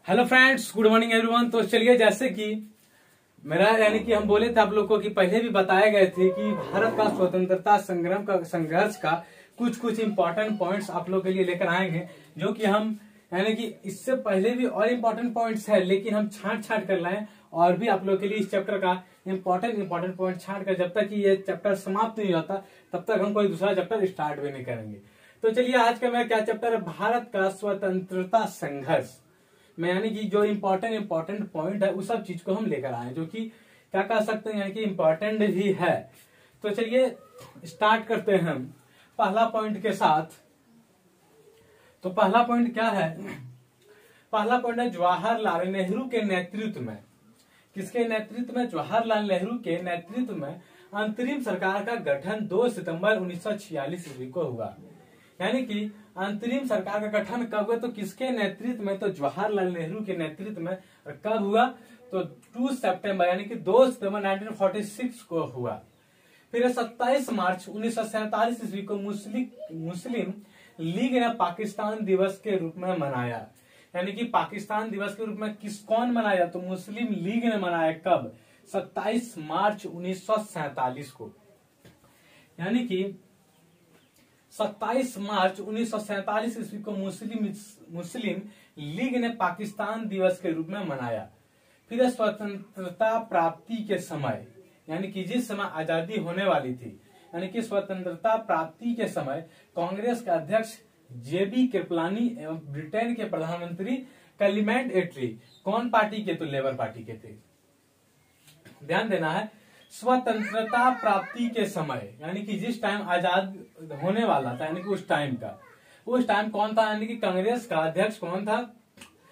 Hello friends, good morning everyone. तो चलिए, जैसे कि मेरा यानी कि हम बोले थे आप लोग को कि पहले भी बताए गए थे कि भारत का स्वतंत्रता संग्राम का संघर्ष का कुछ इंपॉर्टेंट पॉइंट्स आप लोग के लिए लेकर आएंगे, जो कि हम यानी कि इससे पहले भी और इम्पोर्टेंट पॉइंट्स है, लेकिन हम छांट कर लाए और भी आप लोग के लिए इस चैप्टर का इम्पोर्टेंट पॉइंट छांट कर, जब तक कि ये चैप्टर समाप्त नहीं होता तब तक हम कोई दूसरा चैप्टर स्टार्ट भी नहीं करेंगे। तो चलिए, आज का मेरा क्या चैप्टर है, भारत का स्वतंत्रता संघर्ष में यानी कि जो इम्पोर्टेंट पॉइंट है उस सब चीज को हम लेकर आए, जो कि क्या कह सकते हैं यानी कि इम्पोर्टेंट भी है। तो चलिए स्टार्ट करते हैं हम पहला पॉइंट के साथ। तो पहला पॉइंट क्या है? पहला पॉइंट है जवाहरलाल नेहरू के नेतृत्व में। किसके नेतृत्व में? जवाहरलाल नेहरू के नेतृत्व में अंतरिम सरकार का गठन 2 सितंबर 1946 ईस्वी को हुआ। यानी कि अंतरिम सरकार का गठन कब हुआ? तो किसके नेतृत्व में? तो जवाहरलाल नेहरू के नेतृत्व में। और कब हुआ? तो 2 सितंबर यानी कि 2 सितंबर 1946 को हुआ। फिर 27 मार्च 1947 ईस्वी को मुस्लिम लीग ने पाकिस्तान दिवस के रूप में मनाया। यानी कि पाकिस्तान दिवस के रूप में कौन मनाया? तो मुस्लिम लीग ने मनाया। कब? 27 मार्च 1947 को। यानी कि 27 मार्च 1947 ईस्वी को मुस्लिम लीग ने पाकिस्तान दिवस के रूप में मनाया। फिर स्वतंत्रता प्राप्ति के समय यानी कि जिस समय आजादी होने वाली थी, यानी कि स्वतंत्रता प्राप्ति के समय कांग्रेस के अध्यक्ष जेबी कृपलानी एवं ब्रिटेन के प्रधानमंत्री क्लेमेंट एटली कौन पार्टी के? तो लेबर पार्टी के थे। ध्यान देना है, स्वतंत्रता प्राप्ति के समय यानी कि जिस टाइम आजाद होने वाला था, यानी कि उस टाइम कौन था? यानी कि कांग्रेस का अध्यक्ष कौन था?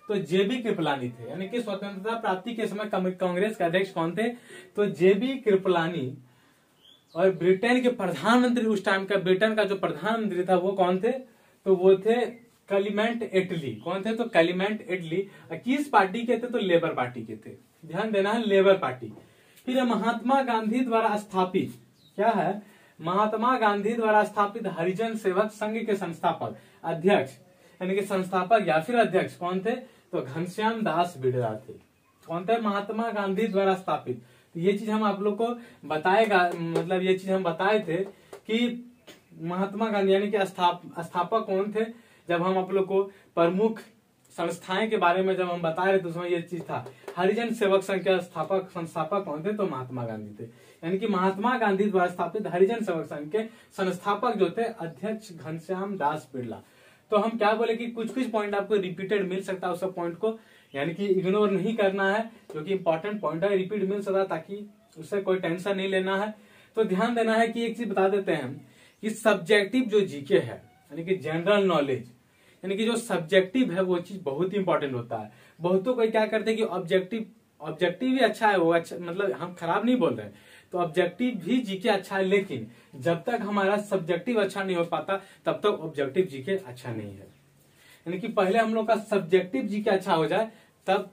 तो जेबी कृपलानी थे। यानी कि स्वतंत्रता प्राप्ति के समय कांग्रेस के अध्यक्ष कौन थे? तो जेबी कृपलानी। और ब्रिटेन के प्रधानमंत्री उस टाइम का, ब्रिटेन का जो प्रधानमंत्री था वो कौन थे? तो वो थे क्लेमेंट एटली। कौन थे? तो क्लेमेंट एटली। किस पार्टी के थे? तो लेबर पार्टी के थे। ध्यान देना है, लेबर पार्टी। फिर महात्मा गांधी द्वारा स्थापित, क्या है? महात्मा गांधी द्वारा स्थापित हरिजन सेवक संघ के संस्थापक अध्यक्ष यानी कि संस्थापक या फिर अध्यक्ष कौन थे? तो घनश्याम दास बिड़ला थे। कौन थे? महात्मा गांधी द्वारा स्थापित। तो ये चीज हम आप लोग को बताएगा, मतलब ये चीज हम बताए थे कि महात्मा गांधी यानी कि स्थापक कौन थे। जब हम आप लोग को प्रमुख संस्थाएं के बारे में जब हम बता रहे थे उसमें ये चीज था। हरिजन सेवक संघ के संस्थापक कौन थे? तो महात्मा गांधी थे। यानी कि महात्मा गांधी द्वारा स्थापित हरिजन सेवक संघ के संस्थापक जो थे अध्यक्ष घनश्याम दास बिड़ला। तो हम क्या बोले कि कुछ पॉइंट आपको रिपीटेड मिल सकता है, उस सब पॉइंट को यानी कि इग्नोर नहीं करना है, जो कि इंपॉर्टेंट पॉइंट है, रिपीट मिल सकता है, ताकि उससे कोई टेंशन नहीं लेना है। तो ध्यान देना है कि एक चीज बता देते हैं कि सब्जेक्टिव जो जीके है यानी कि जनरल नॉलेज, यानी कि जो सब्जेक्टिव है वो चीज बहुत ही इंपॉर्टेंट होता है। बहुतों को क्या करते हैं कि ऑब्जेक्टिव ही अच्छा है, वो अच्छा, मतलब हम खराब नहीं बोल रहे हैं, तो ऑब्जेक्टिव भी जीके अच्छा है, लेकिन जब तक हमारा सब्जेक्टिव अच्छा नहीं हो पाता तब तक ऑब्जेक्टिव जीके अच्छा नहीं है। यानी कि पहले हम लोग का सब्जेक्टिव जीके अच्छा हो जाए तब,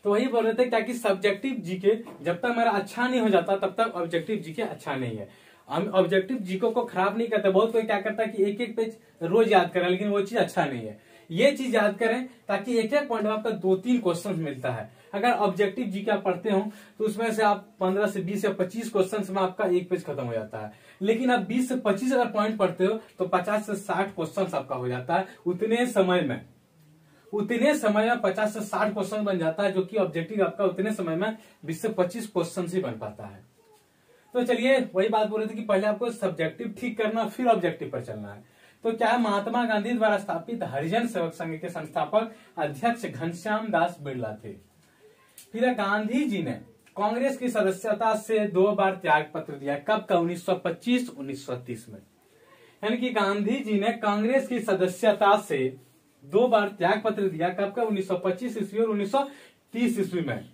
तो वही बोल रहे थे क्या कि सब्जेक्टिव जीके जब तक मेरा अच्छा नहीं हो जाता तब तक ऑब्जेक्टिव जीके अच्छा नहीं है। हम ऑब्जेक्टिव जीके को खराब नहीं करते। बहुत कोई क्या करता है कि एक पेज रोज याद करें, लेकिन वो चीज अच्छा नहीं है। ये चीज याद करें ताकि एक पॉइंट में आपका 2-3 क्वेश्चन मिलता है। अगर ऑब्जेक्टिव जीके आप पढ़ते हो तो उसमें से आप 15 से 20 या 25 क्वेश्चन में आपका एक पेज खत्म हो जाता है। लेकिन आप 20 से 25 अगर पॉइंट पढ़ते हो तो 50 से 60 क्वेश्चन आपका हो जाता है उतने समय में 50 से 60 क्वेश्चन बन जाता है, जो कि ऑब्जेक्टिव आपका उतने समय में 20 से 25 क्वेश्चन ही बन पाता है। तो चलिए वही बात बोल रहे थे कि पहले आपको सब्जेक्टिव ठीक करना, फिर ऑब्जेक्टिव पर चलना है। तो क्या है? महात्मा गांधी द्वारा स्थापित हरिजन सेवक संघ के संस्थापक अध्यक्ष घनश्याम दास बिड़ला थे। फिर गांधी जी ने कांग्रेस की सदस्यता से 2 बार त्याग पत्र दिया। कब का? 1925-1930 में। यानी कि गांधी जी ने कांग्रेस की सदस्यता से 2 बार त्याग पत्र दिया। कब का? 1925 ईस्वी और 1930 ईस्वी में।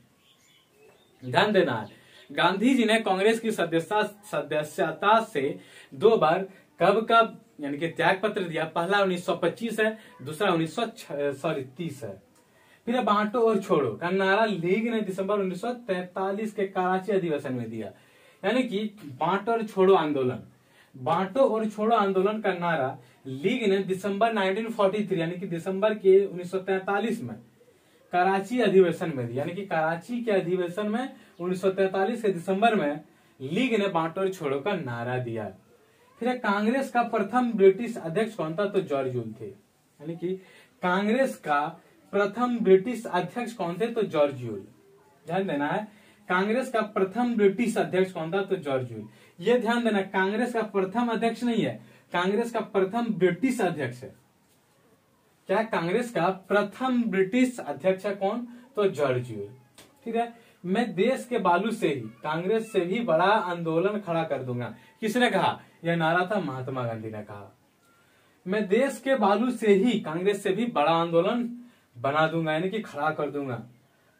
ध्यान देना है, गांधी जी ने कांग्रेस की सदस्यता से 2 बार कब यानी कि त्याग पत्र दिया। पहला 1925 है, दूसरा 1930 है। फिर बांटो और छोड़ो का नारा लीग ने दिसंबर 1943 के कराची अधिवेशन में दिया। यानी कि बांटो और छोड़ो आंदोलन बांटो और छोड़ो आंदोलन का नारा लीग ने दिसंबर 1943 यानी कि दिसंबर के 1943 में कराची अधिवेशन में दिया। यानी कि कराची के अधिवेशन में 1943 के दिसंबर में लीग ने बांटो और छोड़ो का नारा दिया। फिर कांग्रेस का प्रथम ब्रिटिश अध्यक्ष कौन था? तो जॉर्ज ह्यूल थे। यानी कि कांग्रेस का प्रथम ब्रिटिश अध्यक्ष कौन थे? तो जॉर्ज ह्यूल। ध्यान देना है, कांग्रेस का प्रथम ब्रिटिश अध्यक्ष कौन था? तो जॉर्ज ह्यूल। ये ध्यान देना, कांग्रेस का प्रथम अध्यक्ष नहीं है, कांग्रेस का प्रथम ब्रिटिश अध्यक्ष है। क्या? कांग्रेस का प्रथम ब्रिटिश अध्यक्ष है कौन? तो जॉर्ज ह्यूल। ठीक है। मैं देश के बालू से ही कांग्रेस से भी बड़ा आंदोलन खड़ा कर दूंगा। किसने कहा? यह नारा था महात्मा गांधी ने कहा। मैं देश के बालू से ही कांग्रेस से भी बड़ा आंदोलन बना दूंगा, यानी कि खड़ा कर दूंगा।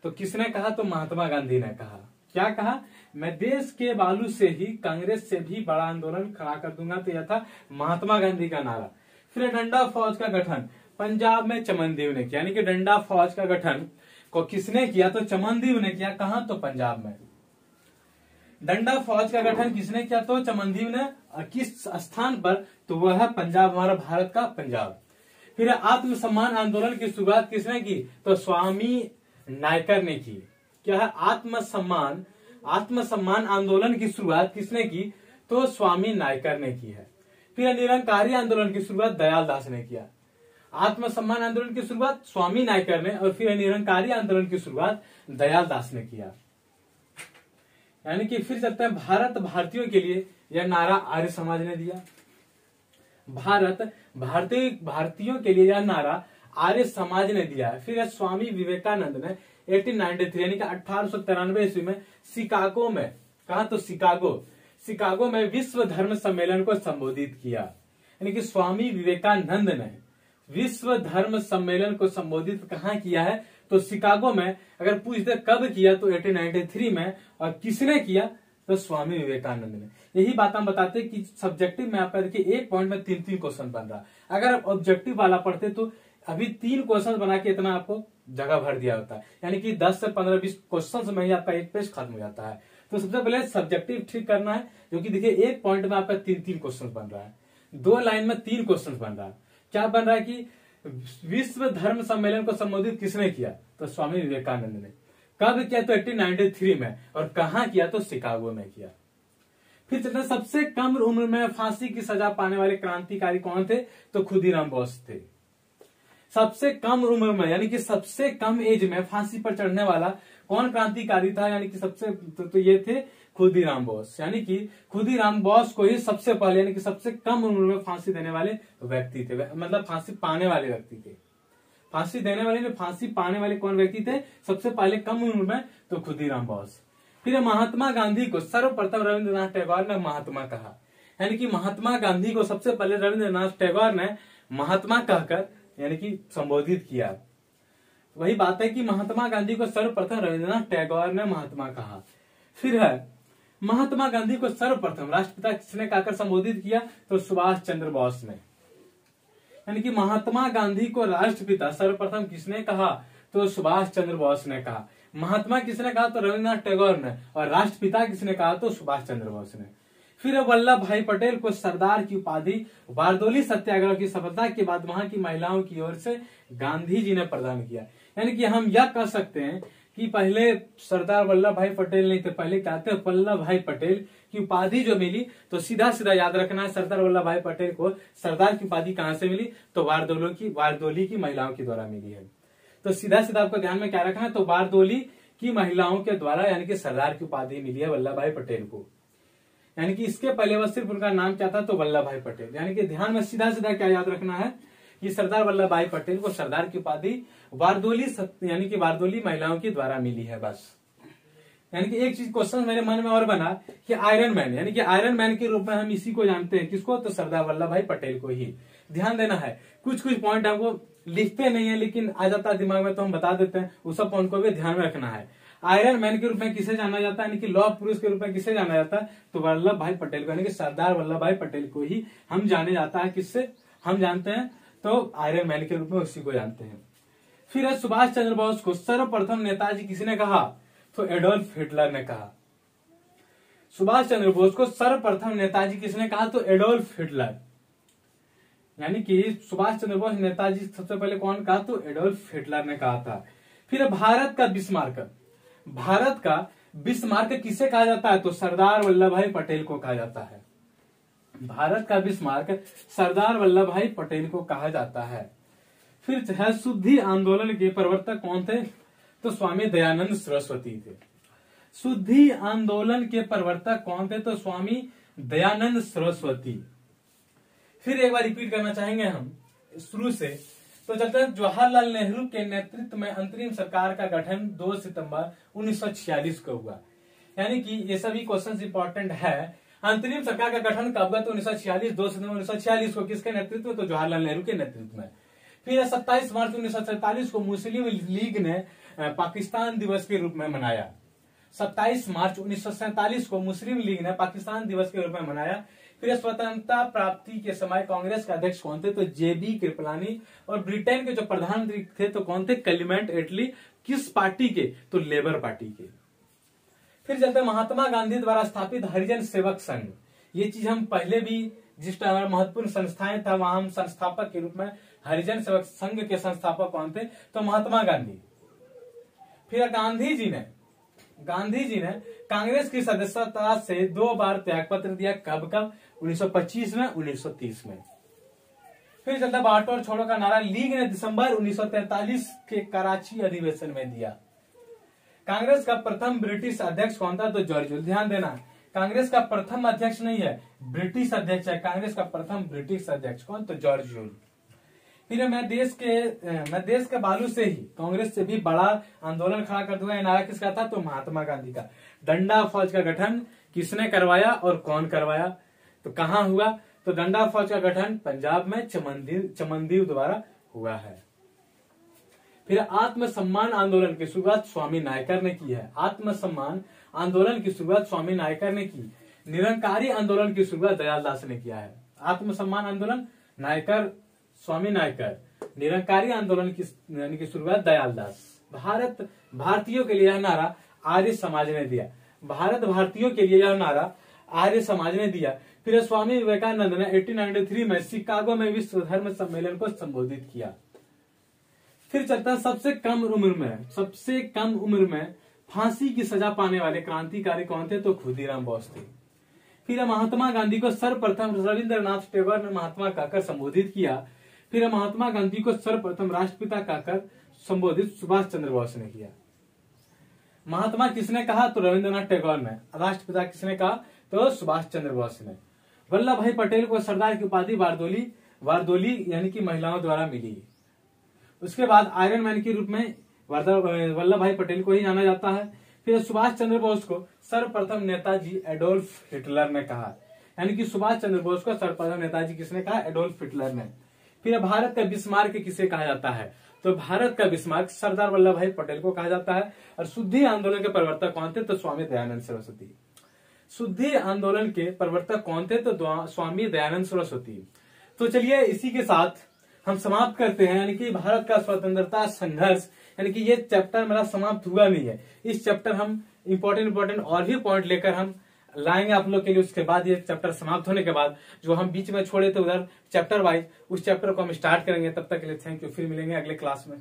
तो किसने कहा? तो महात्मा गांधी ने कहा। क्या कहा? मैं देश के बालू से ही कांग्रेस से भी बड़ा आंदोलन खड़ा कर दूंगा। तो यह था महात्मा गांधी का नारा। फिर डंडा फौज का गठन पंजाब में चमनदेव ने किया। यानी कि डंडा फौज का गठन को किसने किया? तो चमनदेव ने किया। कहां? तो पंजाब में। डंडा फौज का गठन किसने किया? तो चमनदेव ने। किस स्थान पर? तो वह है पंजाब, हमारा भारत का पंजाब। फिर आत्मसम्मान आंदोलन की शुरुआत किसने की? तो स्वामी नायकर ने की। क्या है? आत्मसम्मान आंदोलन की शुरुआत किसने की? तो स्वामी नायकर ने की है। फिर निरंकारी आंदोलन की शुरुआत दयाल दास ने किया। आत्मसम्मान आंदोलन की शुरुआत स्वामी नायकर ने और फिर निरंकारी आंदोलन की शुरुआत दयाल दास ने किया। यानी कि फिर चलते हैं भारत भारतीयों के लिए, यह नारा आर्य समाज ने दिया। भारतीयों के लिए यह नारा आर्य समाज ने दिया है। फिर स्वामी विवेकानंद ने 1893 यानी कि 1893 ईस्वी में शिकागो में, कहा? तो शिकागो में विश्व धर्म सम्मेलन को संबोधित किया। यानी कि स्वामी विवेकानंद ने विश्व धर्म सम्मेलन को संबोधित कहां किया है? तो शिकागो में। अगर पूछते कब किया? तो 1893 में। और किसने किया? तो स्वामी विवेकानंद ने। यही बात हम बताते कि सब्जेक्टिव में आपका देखिए एक पॉइंट में 3-3 क्वेश्चन बन रहा। अगर आप ऑब्जेक्टिव वाला पढ़ते तो अभी 3 क्वेश्चन बना के इतना आपको जगह भर दिया होता है। यानी कि 10 से 15-20 क्वेश्चन में ही आपका एक पेज खत्म हो जाता है। तो सबसे पहले सब्जेक्टिव ठीक करना है, जो कि देखिए एक पॉइंट में आपका 3-3 क्वेश्चन बन रहा है, 2 लाइन में 3 क्वेश्चन बन रहा है। क्या बन रहा है कि विश्व धर्म सम्मेलन को संबोधित किसने किया? तो स्वामी विवेकानंद ने। कब किया? तो 1893 में। और कहां किया? तो शिकागो में किया। फिर चलते सबसे कम उम्र में फांसी की सजा पाने वाले क्रांतिकारी कौन थे? तो खुदीराम बोस थे। सबसे कम उम्र में यानी कि सबसे कम एज में फांसी पर चढ़ने वाला कौन क्रांतिकारी था? यानी कि सबसे तो ये थे खुदीराम बोस। यानी कि खुदीराम बोस को ही सबसे पहले यानी कि सबसे कम उम्र में फांसी देने वाले व्यक्ति थे, मतलब फांसी पाने वाले व्यक्ति थे। फांसी देने वाले ने फांसी पाने वाले कौन व्यक्ति थे सबसे पहले कम उम्र में? तो खुदीराम बोस। फिर महात्मा गांधी को सर्वप्रथम रविंद्रनाथ टैगोर ने महात्मा कहा। यानी कि महात्मा गांधी को सबसे पहले रविंद्रनाथ टैगोर ने महात्मा कहकर यानी कि संबोधित किया। वही बात है कि महात्मा गांधी को सर्वप्रथम रविंद्रनाथ टैगोर ने महात्मा कहा। फिर है महात्मा गांधी को सर्वप्रथम राष्ट्रपिता किसने कहकर संबोधित किया? तो सुभाष चंद्र बोस ने। यानी कि महात्मा गांधी को राष्ट्रपिता सर्वप्रथम किसने कहा? तो सुभाष चंद्र बोस ने कहा। महात्मा किसने कहा? तो रविंद्रनाथ टैगोर ने। और राष्ट्रपिता किसने कहा? तो सुभाष चंद्र बोस ने। फिर वल्लभ भाई पटेल को सरदार की उपाधि बारदोली सत्याग्रह की सफलता के बाद वहां की महिलाओं की ओर से गांधी जी ने प्रदान किया। यानी कि हम यह कह सकते हैं कि पहले सरदार वल्लभ भाई पटेल नहीं थे, पहले क्या थे? वल्लभ भाई पटेल की उपाधि जो मिली, तो सीधा सीधा याद रखना है सरदार वल्लभ भाई पटेल को सरदार की उपाधि कहां से मिली? तो बारदोली की महिलाओं के द्वारा मिली है। तो सीधा सीधा आपको ध्यान में क्या रखना है? तो बारदोली की महिलाओं के द्वारा यानी कि सरदार की उपाधि मिली है वल्लभ भाई पटेल को। यानी कि इसके पहले वह सिर्फ उनका नाम क्या था? तो वल्लभ भाई पटेल। यानी कि ध्यान में सीधा सीधा क्या याद रखना है कि सरदार वल्लभ भाई पटेल को सरदार की उपाधि यानी कि बारदोली महिलाओं के द्वारा मिली है। बस यानी कि एक चीज क्वेश्चन मेरे मन में और बना कि आयरन मैन, यानी कि आयरन मैन के रूप में हम इसी को जानते हैं। किसको? तो सरदार वल्लभ भाई पटेल को ही। ध्यान देना है, कुछ कुछ पॉइंट हमको लिखते नहीं है लेकिन आ जाता है दिमाग में तो हम बता देते हैं, उस सब पॉइंट को भी ध्यान में रखना है। आयरन मैन के रूप में किसे जाना जाता है? यानी कि लौह पुरुष के रूप में किसे जाना जाता है? तो वल्लभ भाई पटेल को, यानी कि सरदार वल्लभ भाई पटेल को ही हम जाने जाता है। किससे हम जानते हैं? तो आयरन मैन के रूप में उसी को जानते हैं। फिर सुभाष चंद्र बोस को सर्वप्रथम नेताजी किसने कहा? तो एडोल्फ हिटलर ने कहा। सुभाष चंद्र बोस को सर्वप्रथम नेताजी किसने कहा? तो एडोल्फ हिटलर। यानी कि सुभाष चंद्र बोस नेताजी सबसे पहले कौन कहा? तो एडोल्फ हिटलर ने कहा था। फिर भारत का बिस्मार्क, भारत का बिस्मार्क किसे कहा जाता है? तो सरदार वल्लभ भाई पटेल को कहा जाता है। भारत का बिस्मार्क सरदार वल्लभ भाई पटेल को कहा जाता है। फिर है शुद्धि आंदोलन के प्रवर्तक कौन थे? तो स्वामी दयानंद सरस्वती थे। शुद्धि आंदोलन के प्रवर्तक कौन थे? तो स्वामी दयानंद सरस्वती। फिर एक बार रिपीट करना चाहेंगे हम शुरू से, तो जब तक जवाहरलाल नेहरू के नेतृत्व में अंतरिम सरकार का गठन 2 सितंबर 1946 को हुआ। यानी कि ये सभी क्वेश्चन इंपॉर्टेंट है। अंतरिम सरकार का गठन कब हुआ? तो 1946, 2 सितंबर 1946 को। किसके नेतृत्व में? तो जवाहरलाल नेहरू के नेतृत्व में। फिर 27 मार्च 1947 को मुस्लिम लीग ने पाकिस्तान दिवस के रूप में मनाया। 27 मार्च 1947 को मुस्लिम लीग ने पाकिस्तान दिवस के रूप में मनाया। फिर स्वतंत्रता प्राप्ति के समय कांग्रेस के अध्यक्ष कौन थे? तो जेबी कृपलानी। और ब्रिटेन के जो प्रधानमंत्री थे तो कौन थे? क्लेमेंट एटली। किस पार्टी के? तो लेबर पार्टी के। फिर चलते महात्मा गांधी द्वारा स्थापित हरिजन सेवक संघ। ये चीज हम पहले भी जिस टाइम महत्वपूर्ण संस्थाएं था वहां हम संस्थापक के रूप में हरिजन सेवक संघ के संस्थापक कौन थे? तो महात्मा गांधी। फिर गांधी जी ने कांग्रेस की सदस्यता से 2 बार त्यागपत्र दिया। कब? 1925 में, 1930 में। फिर चलता बांटो और छोड़ो का नारा लीग ने दिसंबर 1943 के कराची अधिवेशन में दिया। कांग्रेस का प्रथम ब्रिटिश अध्यक्ष कौन था? तो जॉर्ज ह्यूल। ध्यान देना, कांग्रेस का प्रथम अध्यक्ष नहीं है, ब्रिटिश अध्यक्ष है। कांग्रेस का प्रथम ब्रिटिश अध्यक्ष कौन? तो जॉर्ज ह्यूल। फिर मैं देश के बालू से ही कांग्रेस से भी बड़ा आंदोलन खड़ा कर दूंगा। ये नारा किसका था? तो महात्मा गांधी का। डंडा फौज का गठन किसने करवाया और कौन करवाया? तो कहां हुआ? तो डंडा फौज का गठन पंजाब में चमनदीव द्वारा हुआ है। फिर आत्मसम्मान आंदोलन की शुरुआत स्वामी नायकर ने की है। आत्मसम्मान आंदोलन की शुरुआत स्वामी नायकर ने की। निरंकारी आंदोलन की शुरुआत दयालदास ने किया है। आत्मसम्मान आंदोलन नायकर, स्वामी नायकर। निरंकारी आंदोलन की शुरुआत दयालदास। भारतीयों के लिए यह नारा आर्य समाज ने दिया। भारत भारतीयों के लिए यह नारा आर्य समाज ने दिया। फिर स्वामी विवेकानंद ने 1893 में शिकागो में विश्व धर्म सम्मेलन को संबोधित किया। फिर चलता सबसे कम उम्र में फांसी की सजा पाने वाले क्रांतिकारी कौन थे? तो खुदीराम बोस थे। फिर महात्मा गांधी को सर्वप्रथम रविंद्रनाथ टैगोर ने महात्मा कहकर संबोधित किया। फिर महात्मा गांधी को सर्वप्रथम राष्ट्रपिता कहकर संबोधित सुभाष चंद्र बोस ने किया। महात्मा किसने कहा? तो रविंद्रनाथ टैगोर ने। राष्ट्रपिता किसने कहा? तो सुभाष चंद्र बोस ने। वल्लभ भाई पटेल को सरदार की उपाधि वारदोली यानी कि महिलाओं द्वारा मिली। उसके बाद आयरन मैन के रूप में वल्लभ भाई पटेल को ही जाना जाता है। फिर सुभाष चंद्र बोस को सर्वप्रथम नेताजी एडोल्फ हिटलर ने कहा। यानी कि सुभाष चंद्र बोस को सर्वप्रथम नेताजी किसने कहा? एडोल्फ हिटलर ने। फिर भारत का बिस्मार्क किसे कहा जाता है? तो भारत का बिस्मार्क सरदार वल्लभ भाई पटेल को कहा जाता है। और शुद्धि आंदोलन के प्रवर्तक कौन थे? तो स्वामी दयानंद सरस्वती। शुद्धि आंदोलन के प्रवर्तक कौन थे? तो स्वामी दयानंद सरस्वती। तो चलिए इसी के साथ हम समाप्त करते हैं। यानी कि भारत का स्वतंत्रता संघर्ष, यानी कि ये चैप्टर मेरा समाप्त हुआ नहीं है। इस चैप्टर हम इम्पोर्टेंट और भी पॉइंट लेकर हम लाएंगे आप लोग के लिए। उसके बाद ये चैप्टर समाप्त होने के बाद जो हम बीच में छोड़े थे उधर चैप्टर वाइज, उस चैप्टर को हम स्टार्ट करेंगे। तब तक के लिए थैंक यू। फिर मिलेंगे अगले क्लास में।